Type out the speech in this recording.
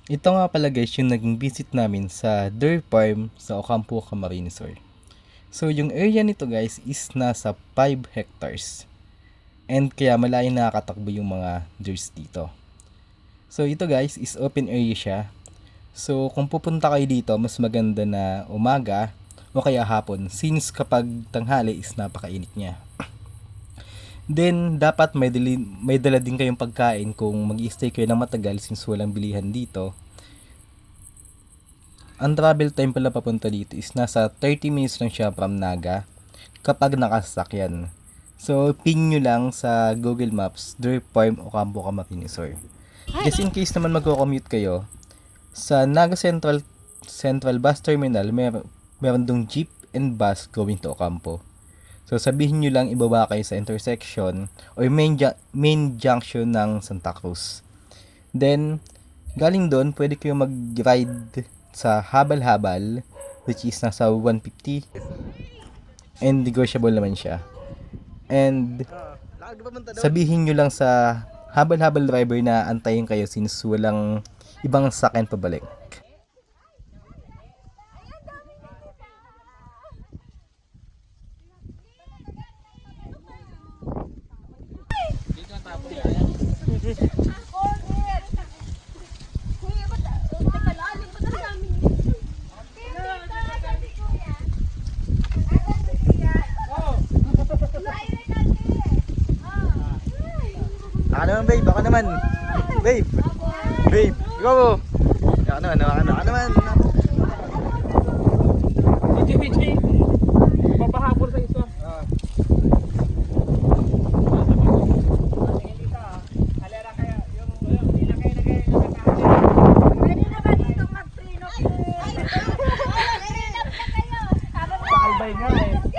Ito nga pala guys yung naging visit namin sa dairy farm sa Ocampo, Camarines Sur. So yung area nito guys is nasa 5 hectares. And kaya malayo nakakatakbo yung mga deers dito. So ito guys is open area siya. So kung pupunta kayo dito, mas maganda na umaga o kaya hapon since kapag tanghali is napakainit niya. Then dapat may dala din kayong pagkain kung mag-i-stay kayo ng matagal since walang bilihan dito. Ang travel time pala papunta dito is nasa 30 minutes lang siya from Naga kapag nakasakyan. So ping nyo lang sa Google Maps, Dairy Farm Ocampo, Camarines Sur. Just in case naman magko-commute kayo, sa Naga Central Bus Terminal meron dong jeep and bus going to Ocampo. So sabihin nyo lang ibaba kayo sa intersection or main junction ng Santa Cruz. Then galing doon pwede kayo mag-ride sa habal-habal which is nasa 150 and negotiable naman siya. And sabihin nyo lang sa habal-habal driver na antayin kayo since walang ibang sakyan pabalik. Baka naman babe, baka naman. Babe. Babe, ikaw mo. Baka naman, baka naman. PJ, papahabol sa isa. Albay nga eh.